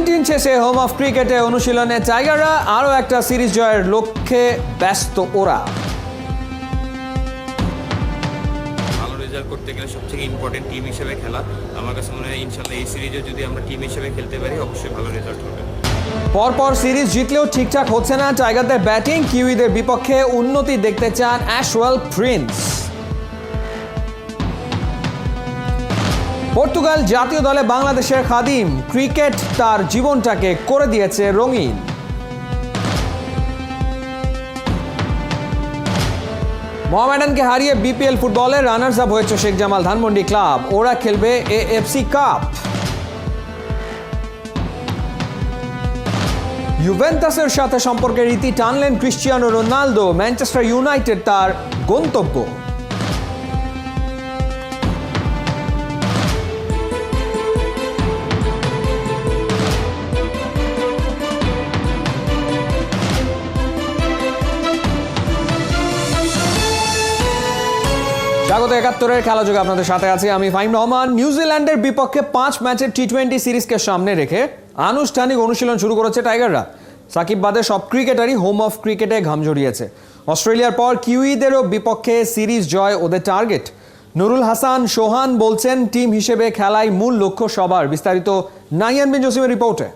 Quarantine শেষে home of ক্রিকেটে অনুশীলনে টাইগাররা আরও একটা সিরিজ জয়ের লক্ষ্যে ব্যস্ত ওরা। ভালো রেজাল্ট করতে গেলে সবথেকে ইম্পর্টেন্ট টিম হিসেবে খেলা। আমার কাছে মনে হয় ইনশাল্লাহ এই সিরিজে যদি আমরা টিম হিসেবে খেলতে পারি অবশ্যই ভালো রেজাল্ট হবে। পরপর সিরিজ জিতলেও ঠিকঠাক হচ্ছে না টাইগারদের ব্যাটিং। কিউইদের বিপক্ষে উন্নতি দেখতে চান অ্যাশওয়েল প্রিন্স। পর্তুগাল জাতীয় দলে বাংলাদেশের খাদিম, ক্রিকেট তার জীবনটাকে করে দিয়েছে রঙিন। মোহামেডানকে হারিয়ে বিপিএল ফুটবলে রানার্স আপ হয়েছে শেখ জামাল ধানমন্ডি ক্লাব। ওরা খেলবে এএফসি কাপ। ইউভেন্টাসের সাথে সম্পর্কের রীতি টানলেন ক্রিশ্চিয়ানো রোনালদো। ম্যানচেস্টার ইউনাইটেড তার গন্তব্য। স্বাগত ৭১-এর খেলাযোগে আপনাদের সাথে আছি আমি ফাহিম রহমান। নিউজিল্যান্ডের বিপক্ষে ৫ ম্যাচের টি-20 সিরিজকে সামনে রেখে আনুষ্ঠানিক অনুশীলন শুরু করেছে টাইগাররা। সাকিব বাদে সব ক্রিকেটারই হোম অফ ক্রিকেটে ঘাম ঝরিয়েছে। অস্ট্রেলিয়ার পর কিউইদেরও বিপক্ষে সিরিজ জয় ওদের টার্গেট। নুরুল হাসান সোহান বলছেন টিম হিসেবে খেলাই মূল লক্ষ্য সবার। বিস্তারিত নাহিয়ান বিন জসিমের রিপোর্টে।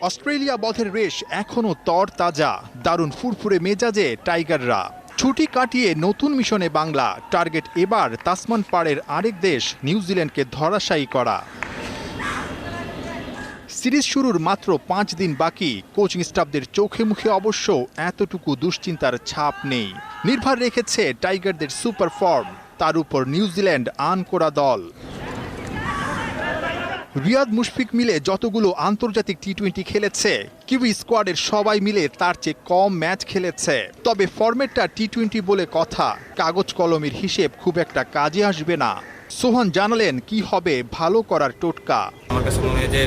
অস্ট্রেলিয়া বধের রেশ এখনও তরতাজা। দারুণ ফুরফুরে মেজাজে টাইগাররা। ছুটি কাটিয়ে নতুন মিশনে বাংলা। টার্গেট এবার তাসমান পাড়ের আরেক দেশ নিউজিল্যান্ডকে ধরাশায়ী করা। সিরিজ শুরুর মাত্র ৫ দিন বাকি। কোচিং স্টাফদের চোখে মুখে অবশ্য এতটুকু দুশ্চিন্তার ছাপ নেই। নির্ভর রেখেছে টাইগারদের সুপার ফর্ম, তার উপর নিউজিল্যান্ড আনকোড়া দল। রিয়াদ মুশফিক মিলে যতগুলো আন্তর্জাতিক টি-20 খেলেছে, কিউই স্কোয়াডের সবাই মিলে তার চেয়ে কম ম্যাচ খেলেছে। তবে ফরম্যাটটা টি-20 বলে কথা, কাগজ কলমের হিসেব খুব একটা কাজে আসবে না। সোহান জানালেন কি হবে ভালো করার টোটকা। আমার কাছে মনে হয় যে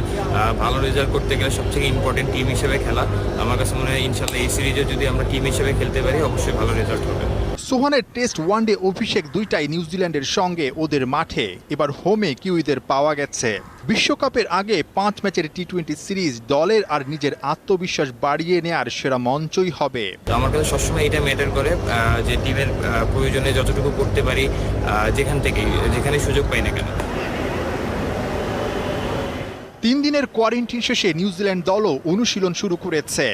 ভালো রেজাল্ট করতে গেলে সবথেকে ইম্পর্টেন্ট টিম হিসেবে খেলা। আমার কাছে মনে হয় ইনশাল্লাহ এই সিরিজে যদি আমরা টিম হিসেবে খেলতে পারি অবশ্যই ভালো রেজাল্ট হবে। সোহানের টেস্ট ওয়ানডে অভিষেক দুইটাই নিউজিল্যান্ডের সঙ্গে ওদের মাঠে। এবার হোমে কিউইদের পাওয়া গেছে। বিশ্বকাপের আগে ৫ ম্যাচের টি-20 সিরিজ দলের আর নিজের আত্মবিশ্বাস বাড়িয়ে নেয়ার সেরা মঞ্চই হবে। আমার কাছে সবসময় এটা ম্যাটার করে যে টিমের প্রয়োজনে যতটুকু করতে পারি, যেখানে সুযোগ পাই না কেন। ৩ দিনের কোয়ারেন্টিন শেষে নিউজিল্যান্ড দলও অনুশীলন শুরু করেছে।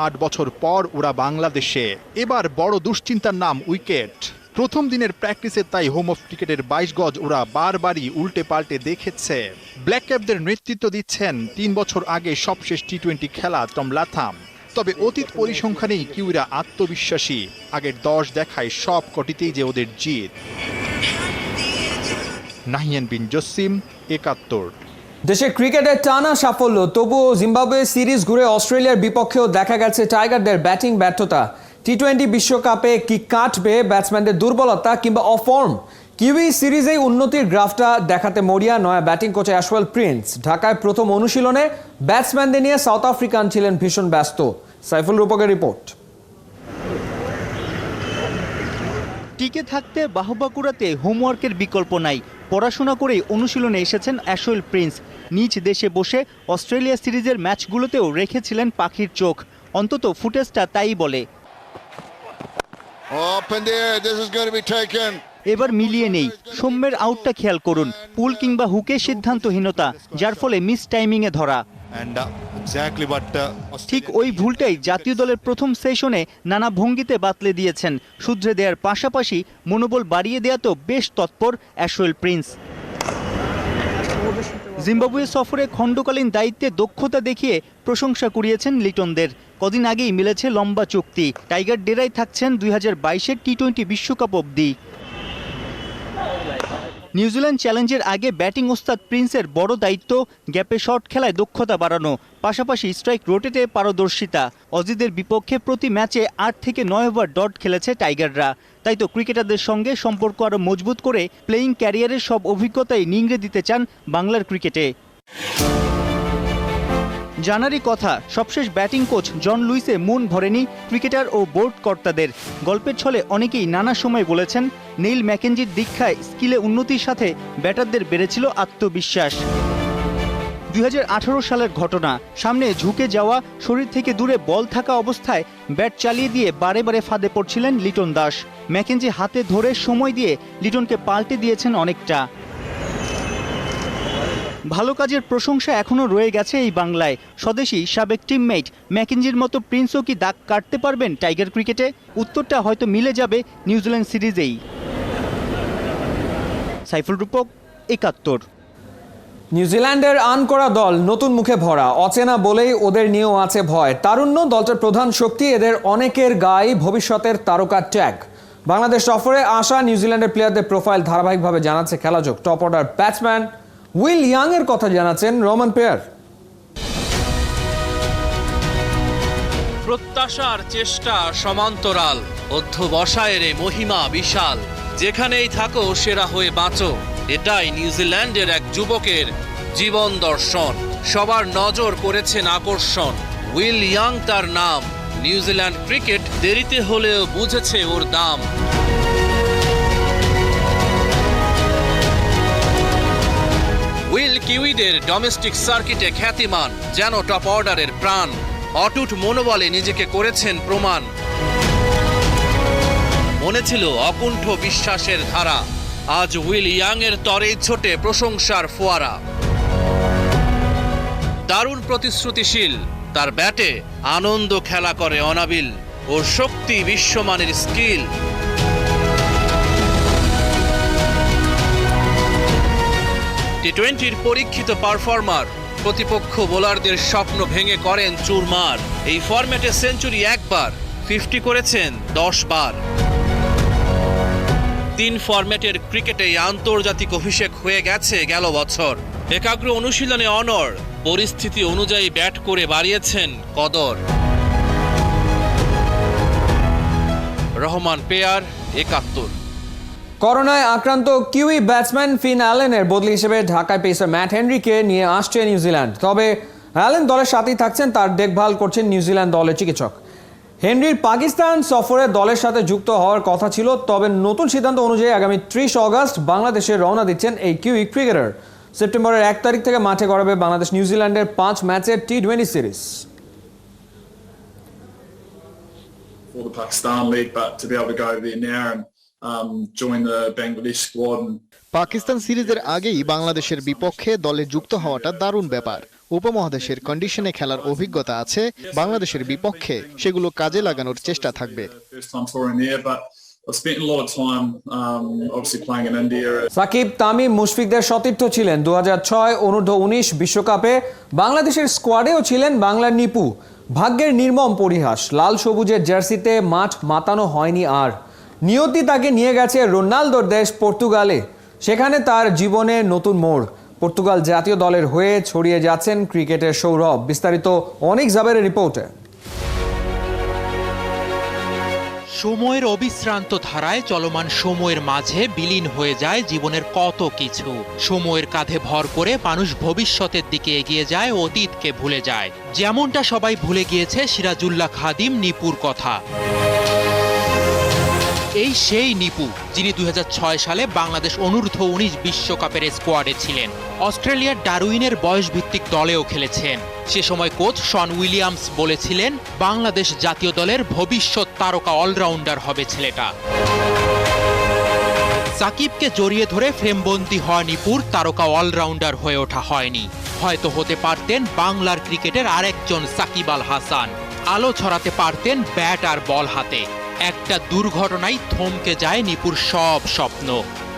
৮ বছর পর ওরা বাংলাদেশে। এবার বড় দুশ্চিন্তার নাম উইকেট। প্রথম দিনের প্র্যাকটিসে তাই হোম অফ ক্রিকেটের ২২ গজ ওরা বারবারই উল্টে পাল্টে দেখেছে। ব্ল্যাক ক্যাপদের নেতৃত্ব দিচ্ছেন ৩ বছর আগে সবশেষ টি-20 খেলা টম লাথাম। তবে অতীত পরিসংখ্যানেই কিউইরা আত্মবিশ্বাসী। আগের ১০ দেখায় সব কটিতেই যে ওদের জিত। নাহিয়ান বিন জসিম, ৭১। দেশে ক্রিকেটের টানা সাফল্য, তবুও জিম্বাবুয়ে সিরিজ ঘুরে অস্ট্রেলিয়ার বিপক্ষেও দেখা গেছে টাইগারদের ব্যাটিং ব্যর্থতা। টি-20 বিশ্বকাপে কি কাটবে ব্যাটসম্যানদের দুর্বলতা কিংবা অফর্ম? কিউই সিরিজেই উন্নতির গ্রাফটা দেখাতে মরিয়া নয়া ব্যাটিং কোচ অ্যাশওয়েল প্রিন্স। ঢাকায় প্রথম অনুশীলনে ব্যাটসম্যানদের নিয়ে সাউথ আফ্রিকান ছিলেন ভীষণ ব্যস্ত। সাইফুল রূপকের রিপোর্ট। টিকে থাকতে বাহবা কুড়াতে হোমওয়ার্কের বিকল্প নাই। পড়াশোনা করেই অনুশীলনে এসেছেন অ্যাশওয়েল প্রিন্স। নিজ দেশে বসে অস্ট্রেলিয়া সিরিজের ম্যাচগুলোতেও রেখেছিলেন পাখির চোখ। অন্তত ফুটেজটা তাই বলে। এবার মিলিয়ে নেই। সৌম্যের আউটটা খেয়াল করুন। পুল কিংবা হুকে সিদ্ধান্তহীনতা, যার ফলে মিস টাইমিংয়ে ধরা। ঠিক ওই ভুলটাই জাতীয় দলের প্রথম সেশনে নানা ভঙ্গিতে বাতলে দিয়েছেন। শুধরে দেওয়ার পাশাপাশি মনোবল বাড়িয়ে দেওয়াতেও বেশ তৎপর অ্যাশওয়েল প্রিন্স। জিম্বাবুয়ে সফরে খণ্ডকালীন দায়িত্বে দক্ষতা দেখিয়ে প্রশংসা কুড়িয়েছেন লিটনদের। কদিন আগেই মিলেছে লম্বা চুক্তি। টাইগার ডেরায় থাকছেন ২০২২-এর টি-20 বিশ্বকাপ অবধি। নিউজিল্যান্ড চ্যালেঞ্জের আগে ব্যাটিং ওস্তাদ প্রিন্সের বড় দায়িত্ব গ্যাপে শট খেলায় দক্ষতা বাড়ানো, পাশাপাশি স্ট্রাইক রোটেটে পারদর্শিতা। অজিদের বিপক্ষে প্রতি ম্যাচে ৮ থেকে ৯ ওভার ডট খেলেছে টাইগাররা। তাই তো ক্রিকেটারদের সঙ্গে সম্পর্ক আরও মজবুত করে প্লেয়িং ক্যারিয়ারের সব অভিজ্ঞতাই নিংড়ে দিতে চান বাংলার ক্রিকেটে। জানারই কথা, সবশেষ ব্যাটিং কোচ জন লুইসে মন ভরেনি ক্রিকেটার ও বোর্ড কর্তাদের। গল্পের ছলে অনেকেই নানা সময় বলেছেন নেইল ম্যাকেঞ্জির দীক্ষায় স্কিলে উন্নতির সাথে ব্যাটারদের বেড়েছিল আত্মবিশ্বাস। 2018 সালের ঘটনা, সামনে ঝুঁকে যাওয়া, শরীর থেকে দূরে বল থাকা অবস্থায় ব্যাট চালিয়ে দিয়ে বারে বারে ফাঁদে পড়ছিলেন লিটন দাস। ম্যাকেঞ্জি হাতে ধরে সময় দিয়ে লিটনকে পাল্টে দিয়েছেন অনেকটা। ভালো কাজের প্রশংসা এখনও রয়ে গেছে এই বাংলায়। স্বদেশী সাবেক টিমমেট ম্যাকেঞ্জির মতো প্রিন্সও কি দাগ কাটতে পারবেন টাইগার ক্রিকেটে? উত্তরটা হয়তো মিলে যাবে নিউজিল্যান্ড সিরিজেই। সাইফুল রূপক, 71। নিউজিল্যান্ডের আন করা দল নতুন মুখে ভরা, অচেনা বলেই ওদের নিয়েও আছে ভয়। তারুণ্য দলটার প্রধান শক্তি, এদের অনেকের গায়ে ভবিষ্যতের তারকা ট্যাগ। বাংলাদেশ সফরে আসা নিউজিল্যান্ডের প্লেয়ারদের প্রোফাইল ধারাবাহিকভাবে জানাচ্ছে খেলাযোগ। Top order batsman Will Young এর কথা জানাচ্ছেন রোমান পেয়ার। প্রত্যাশার চেষ্টা সমান্তরাল, অধ্যবসায়ের মহিমা বিশাল। যেখানেই থাকো সেরা হয়ে বাঁচো, এটাই নিউজিল্যান্ডের এক যুবকের জীবন দর্শন। সবার নজর করেছেন আকর্ষণ, উইল ইয়াং তার নাম। নিউজিল্যান্ড ক্রিকেট দেরিতে হলেও বুঝেছে ওর দাম। উইল কিউইদের ডোমেস্টিক সার্কিটে খ্যাতিমান, যেন টপ অর্ডারের প্রাণ। অটুট মনোবলে নিজেকে করেছেন প্রমাণ। মনে ছিল অকুণ্ঠ বিশ্বাসের ধারা, আজ উইল ইয়াং এর তরেই ছোটে প্রশংসার ফোয়ারা। দারুণ প্রতিশ্রুতিশীল, তার ব্যাটে আনন্দ খেলা করে অনাবিল। ওর শক্তি বিশ্বমানের স্কিল। টি-20-র পরীক্ষিত পারফর্মার, প্রতিপক্ষ বোলারদের স্বপ্ন ভেঙে করেন চুরমার। এই ফরম্যাটে সেঞ্চুরি একবার, 50 করেছেন 10 বার। 3 ফরম্যাটের ক্রিকেটে আন্তর্জাতিক অভিষেক হয়ে গেছে গেল বছর। একাগ্র অনুশীলনে অনর, পরিস্থিতি অনুযায়ী ব্যাট করে বাড়িয়েছেন কদর। রহমান পেয়ার, 71। করোনায় আক্রান্ত কিউই ব্যাটসম্যান ফিন অ্যালেনের বদলি হিসেবে ঢাকায় পেসার ম্যাট হেনরিকে নিয়ে আসছে নিউজিল্যান্ড। তবে অ্যালেন দলের সাথেই থাকছেন, তার দেখভাল করছেন নিউজিল্যান্ড দলের চিকিৎসক। হেনরির পাকিস্তান সফরে দলের সাথে যুক্ত হওয়ার কথা ছিল, তবে নতুন সিদ্ধান্ত অনুযায়ী আগামী 30 অগস্ট বাংলাদেশে রওনা দিচ্ছেন এই কিউই ক্রিকেটার। সেপ্টেম্বরের 1 তারিখ থেকে মাঠে গড়াবে বাংলাদেশ নিউজিল্যান্ডের 5 ম্যাচের T20 series. For the Pakistan league, but to be able to go over there now and join the Bangladesh squad. Pakistan সিরিজের আগেই বাংলাদেশের বিপক্ষে দলে যুক্ত হওয়াটা দারুণ ব্যাপার। উপমহাদেশের কন্ডিশনে খেলার অভিজ্ঞতা আছে বাংলাদেশের বিপক্ষে, সেগুলো কাজে লাগানোর চেষ্টা থাকবে। First time touring there, but I've spent a lot of time obviously playing in India. Shakib, Tamim, মুশফিকদের সতীর্থ ছিলেন 2006 অনূর্ধ্ব-19 বিশ্বকাপে। বাংলাদেশের স্কোয়াডেও ছিলেন বাংলার নিপু। ভাগ্যের নির্মম পরিহাস, লাল সবুজের জার্সিতে মাঠ মাতানো হয়নি আর। নিয়তি তাকে নিয়ে গেছে রোনালদোর দেশ পর্তুগালে, সেখানে তার জীবনে নতুন মোড়। পর্তুগাল জাতীয় দলের হয়ে ছড়িয়ে যাচ্ছেন ক্রিকেটের সৌরভ। বিস্তারিত অনেক জাবেরের রিপোর্টে। সময়ের অবিশ্রান্ত ধারায় চলমান সময়ের মাঝে বিলীন হয়ে যায় জীবনের কত কিছু। সময়ের কাঁধে ভর করে মানুষ ভবিষ্যতের দিকে এগিয়ে যায়, অতীতকে ভুলে যায়। যেমনটা সবাই ভুলে গিয়েছে সিরাজুল্লাহ খাদিম নিপুর কথা। এই সেই নিপু যিনি 2006 সালে বাংলাদেশ অনূর্ধ্ব-19 বিশ্বকাপের স্কোয়াডে ছিলেন। অস্ট্রেলিয়ার ডারউইনের বয়সভিত্তিক দলেও খেলেছেন। সে সময় কোচ শন উইলিয়ামস বলেছিলেন বাংলাদেশ জাতীয় দলের ভবিষ্যৎ তারকা অলরাউন্ডার হবে ছেলেটা। সাকিবকে জড়িয়ে ধরে ফ্রেমবন্দি হওয়া নিপুর তারকা অলরাউন্ডার হয়ে ওঠা হয়নি। হয়তো হতে পারতেন বাংলার ক্রিকেটের আরেকজন সাকিব আল হাসান। আলো ছড়াতে পারতেন ব্যাট আর বল হাতে। একটা দুর্ঘটনায় থমকে যায় নিপুর সব স্বপ্ন।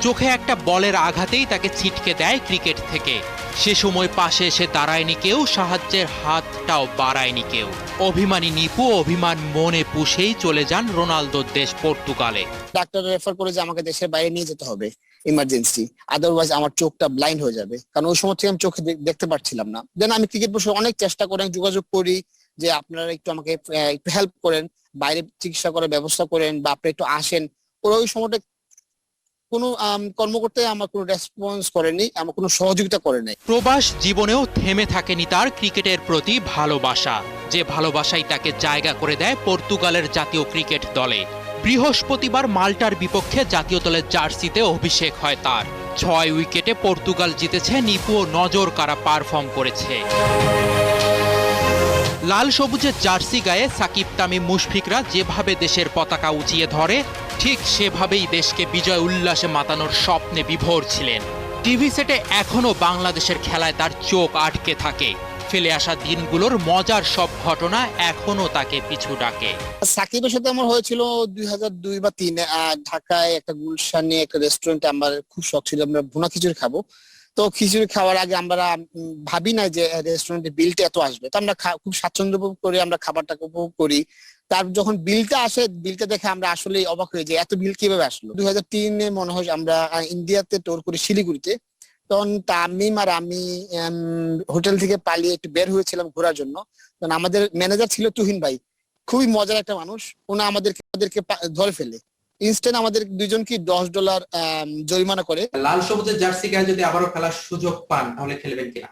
চোখে একটা বলের আঘাতেই তাকে ছিটকে দেয় ক্রিকেট থেকে। সে সময় পাশে এসে দাঁড়ায়নি কেউ, সাহায্যের হাতটাও বাড়ায়নি কেউ। অভিমানী নিপু অভিমান মনে পুষেই চলে যান রোনালদোর দেশ পর্তুগালে। ডাক্তার রেফার করে যে আমাকে দেশের বাইরে নিয়ে যেতে হবে ইমার্জেন্সি, আদারওয়াইজ আমার চোখটা ব্লাইন্ড হয়ে যাবে, কারণ ওই সময় থেকে আমি চোখে দেখতে পারছিলাম না। দেন আমি ক্রিকেট বসে অনেক চেষ্টা করে যোগাযোগ করি যে আপনারা একটু আমাকে একটু হেল্প করেন, বাইরে চিকিৎসা করার ব্যবস্থা করেন, বা আপনি একটু আসেন। ওরা ওই সময়টা কোনো কর্মকর্তাই আমার কোনো রেসপন্স করেনি, আমার কোনো সহযোগিতা করে নাই। প্রবাস জীবনেও থেমে থাকেনি তার ক্রিকেটের প্রতি ভালোবাসা, যে ভালোবাসাই তাকে জায়গা করে দেয় পর্তুগালের জাতীয় ক্রিকেট দলে। বৃহস্পতিবার মাল্টার বিপক্ষে জাতীয় দলের জার্সিতে অভিষেক হয় তার। 6 উইকেটে পর্তুগাল জিতেছে, নিপুও নজর কাড়া পারফর্ম করেছে। লাল সবুজের জার্সি গায়ে সাকিব, তামিম, মুশফিকরা যেভাবে দেশের পতাকা উঁচিয়ে ধরে, ঠিক সেভাবেই দেশকে বিজয় উল্লাসে মাতানোর স্বপ্নে বিভোর ছিলেন। টিভি সেটে এখনো বাংলাদেশের খেলায় তার চোখ আটকে থাকে। ফেলে আসা দিনগুলোর মজার সব ঘটনা এখনো তাকে পিছু ডাকে। সাকিবের সাথে আমার হয়েছিল 2002 বা 2003 ঢাকায় একটা গুলশানে একটা রেস্টুরেন্টে। আমার খুব শখ ছিল আমরা ভুনা খিচুড়ি খাবো। তো খিচুড়ি খাওয়ার আগে আমরা ভাবি না যে রেস্টুরেন্টের বিলটা এত আসবে, তো আমরা খুব স্বাচ্ছন্দ্য উপভোগ করে আমরা খাবারটাকে উপভোগ করি। তার যখন বিলটা আসে, বিলটা দেখে আমরা আসলে অবাক হয়ে যাই, এত বিল কিভাবে আসলো। 2003 মনে হয় আমরা ইন্ডিয়াতে ট্যুর করি শিলিগুড়িতে। তখন তামিম আর আমি হোটেল থেকে পালিয়ে একটু বের হয়েছিলাম ঘোরার জন্য। তখন আমাদের ম্যানেজার ছিল তুহিন ভাই, খুবই মজার একটা মানুষ। ওনা আমাদেরকে ধরে ফেলে, ইনস্ট্যান্ট আমাদের দুইজনকে $10 জরিমানা করে। লাল সবুজের জার্সি গায়ে যদি আবারও খেলার সুযোগ পান তাহলে খেলবেন কিনা?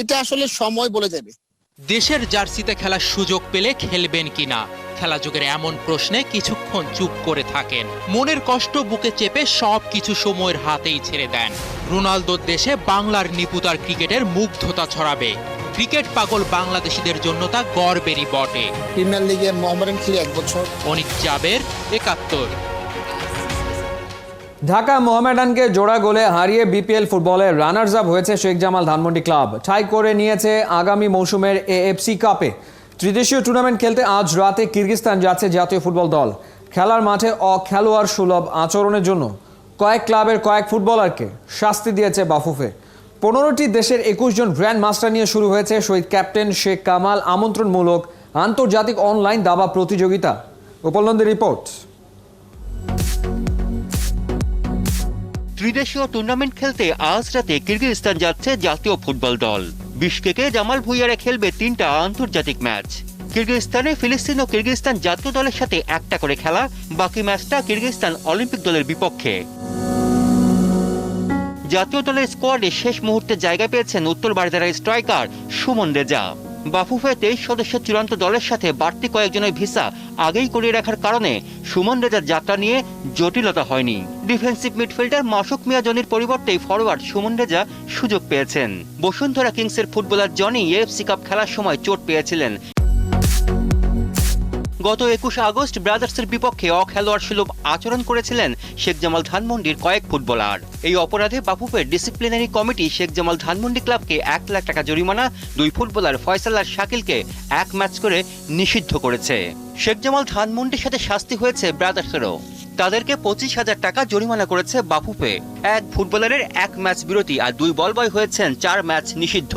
এটা আসলে সময় বলে যাবে। দেশের জার্সিতে খেলার সুযোগ পেলে খেলবেন কিনা, খেলা যুগের এমন প্রশ্নে কিছুক্ষণ চুপ করে থাকেন। মনের কষ্ট বুকে চেপে সবকিছু সময়ের হাতেই ছেড়ে দেন। রোনালদোর দেশে বাংলার নিপুতার ক্রিকেটের মুগ্ধতা ছড়াবে। ক্রিকেট পাগল বাংলাদেশিদের জন্য তা গর্বেরই বটে। প্রিমিয়ার লিগে মোহামেডান খেলে 1 বছর। অনিক জাবের, 71। ঢাকা মোহামেডানকে জোড়া গোলে হারিয়ে বিপিএল ফুটবলে রানার্স আপ হয়েছে শেখ জামাল ধানমন্ডি ক্লাব। ঠাই করে নিয়েছে আগামী মৌসুমের এএফসি কাপে। ত্রিদেশীয় টুর্নামেন্ট খেলতে আজ রাতে কিরগিজস্তান যাচ্ছে জাতীয় ফুটবল দল। খেলার মাঠে অখেলোয়াড় সুলভ আচরণের জন্য কয়েক ক্লাবের কয়েক ফুটবলারকে শাস্তি দিয়েছে বাফুফে। 15টি দেশের 21 জন গ্র্যান্ড মাস্টার নিয়ে শুরু হয়েছে শহীদ ক্যাপ্টেন শেখ কামাল আমন্ত্রণমূলক আন্তর্জাতিক অনলাইন দাবা প্রতিযোগিতা। উপলব্ধি রিপোর্ট। ত্রিদেশীয় টুর্নামেন্ট খেলতে আজ রাতে কিরগিজস্তান যাচ্ছে জাতীয় ফুটবল দল। বিশকেকে জামাল ভুঁইয়ারে খেলবে 3টা আন্তর্জাতিক ম্যাচ। কিরগিজস্তানে ফিলিস্তিন ও কিরগিজস্তান জাতীয় দলের সাথে একটা করে খেলা, বাকি ম্যাচটা কিরগিজস্তান অলিম্পিক দলের বিপক্ষে। জাতীয় দলের স্কোয়াডে শেষ মুহূর্তে জায়গা পেয়েছেন উত্তর বারিধারার স্ট্রাইকার সুমন রেজা। বাফুফে 23 সদস্যের চূড়ান্ত দলের সাথে বাড়তি কয়েকজনের ভিসা আগেই করিয়ে রাখার কারণে সুমন রেজার যাত্রা নিয়ে জটিলতা হয়নি। ডিফেন্সিভ মিডফিল্ডার মাসুক মিয়া জনির পরিবর্তে ফরওয়ার্ড সুমন রেজা সুযোগ পেয়েছেন। বসুন্ধরা কিংসের ফুটবলার জনি এএফসি কাপ খেলার সময় চোট পেয়েছিলেন। গত 21 আগস্ট ব্রাদার্সের বিপক্ষে অখেলোয়াড় সুলভ আচরণ করেছিলেন শেখ জামাল ধানমন্ডির কয়েক ফুটবলার। এই অপরাধে বাফুফের ডিসিপ্লিনারি কমিটি শেখ জামাল ধানমন্ডি ক্লাবকে 1 লাখ টাকা জরিমানা, 2 ফুটবলার ফয়সাল আর শাকিলকে 1 ম্যাচ করে নিষিদ্ধ করেছে। শেখ জামাল ধানমন্ডির সাথে শাস্তি হয়েছে ব্রাদার্সেরও। তাদেরকে 25,000 টাকা জরিমানা করেছে বাফুফে। 1 ফুটবলারের 1 ম্যাচ বিরতি আর 2 বল বয় হয়েছেন 4 ম্যাচ নিষিদ্ধ।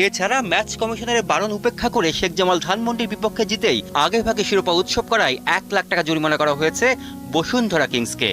এছাড়া ম্যাচ কমিশনারের বারণ উপেক্ষা করে শেখ জামাল ধানমন্ডির বিপক্ষে জিতেই আগেভাগে শিরোপা উৎসব করায় 1 লাখ টাকা জরিমানা করা হয়েছে বসুন্ধরা কিংসকে।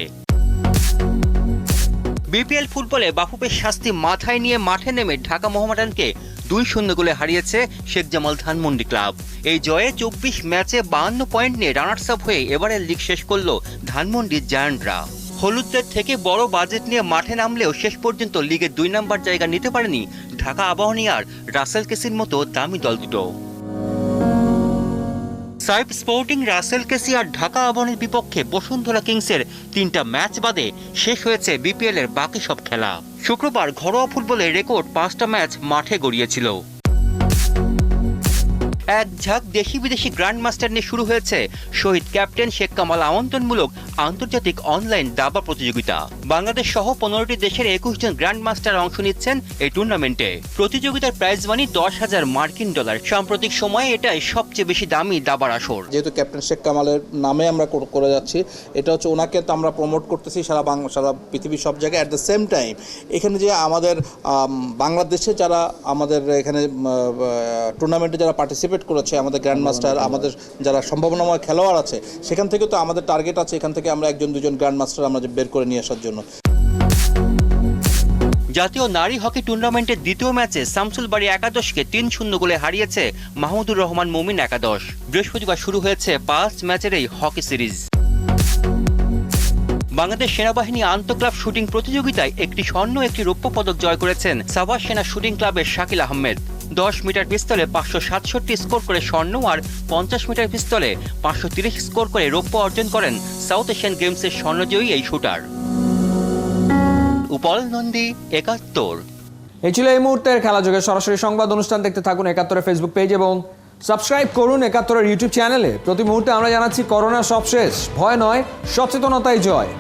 বিপিএল ফুটবলে বাফুফের শাস্তি মাথায় নিয়ে মাঠে নেমে ঢাকা মোহামেডানকে 2-0 গোলে হারিয়েছে শেখ জামাল ধানমন্ডি ক্লাব। এই জয়ে 24 ম্যাচে 52 পয়েন্ট নিয়ে রানার্স আপ হয়ে এবারের লিগ শেষ করল ধানমন্ডির জায়ান্টরা। হলুদদের থেকে বড় বাজেট নিয়ে মাঠে নামলেও শেষ পর্যন্ত লিগের 2 নম্বর জায়গা নিতে পারেনি ঢাকা আবাহনী আর রাসেল কেসির মতো দামি দল দুটো। সাইফ স্পোর্টিং, রাসেল কেসি আর ঢাকা আবাহনীর বিপক্ষে বসুন্ধরা কিংসের 3টা ম্যাচ বাদে শেষ হয়েছে বিপিএল এর বাকি সব খেলা। শুক্রবার ঘরোয়া ফুটবলে রেকর্ড 5টা ম্যাচ মাঠে গড়িয়েছিল। এক ঝাঁক দেশি বিদেশি গ্র্যান্ড মাস্টার নিয়ে শুরু হয়েছে শহীদ ক্যাপ্টেন শেখ কামাল আমন্ত্রণমূলক আন্তর্জাতিক অনলাইন দাবা প্রতিযোগিতা। বাংলাদেশ সহ 15টি দেশের 21 জন গ্র্যান্ড মাস্টার অংশ নিচ্ছেন এই টুর্নামেন্টে। প্রতিযোগিতার প্রাইজ মানি $10,000। সাম্প্রতিক সময়ে এটাই সবচেয়ে বেশি দামি দাবার আসর। যেহেতু ক্যাপ্টেন শেখ কামালের নামে আমরা করে যাচ্ছি, এটা হচ্ছে ওনাকে তো আমরা প্রমোট করতেছি সারা পৃথিবীর সব জায়গায়। অ্যাট দ্য সেম টাইম এখানে যে আমাদের বাংলাদেশে যারা আমাদের এখানে টুর্নামেন্টে যারা পার্টিসিপেট করেছে, আমাদের গ্র্যান্ড মাস্টার, আমাদের যারা সম্ভাবনাময় খেলোয়াড় আছে, সেখান থেকে তো আমাদের টার্গেট আছে এখান থেকে আমরা 1-2 গ্র্যান্ড মাস্টার আমরা বের করে নিয়ে আসার জন্য। জাতীয় নারী হকি টুর্নামেন্টের দ্বিতীয় ম্যাচে শামসুল বাড়ি একাদশকে 3-0 গোলে হারিয়েছে মাহমুদুর রহমান মুমিন একাদশ। বৃহস্পতিবার শুরু হয়েছে 5 ম্যাচের এই হকি সিরিজ। বাংলাদেশ সেনাবাহিনী আন্তঃক্লাব শুটিং প্রতিযোগিতায় একটি স্বর্ণ একটি রৌপ্য পদক জয় করেছেন সাভার সেনা শুটিং ক্লাবের শাকিল আহমেদ। 10 মিটার পিস্তলে 567 স্কোর করে স্বর্ণ আর 50 মিটার পিস্তলে 530 স্কোর করে রৌপ্য অর্জন করেন সাউথ এশিয়ান গেমসের স্বর্ণজয়ী এই শুটার। উপল নন্দী, 71। এই ছিল এই মুহূর্তের খেলা যোগে সরাসরি সংবাদ অনুষ্ঠান। দেখতে থাকুন 71 ফেসবুক পেজ এবং সাবস্ক্রাইব করুন 71 ইউটিউব চ্যানেলে। প্রতি মুহূর্তে আমরা জানাচ্ছি করোনা সব শেষ, ভয় নয়, সচেতনতাই জয়।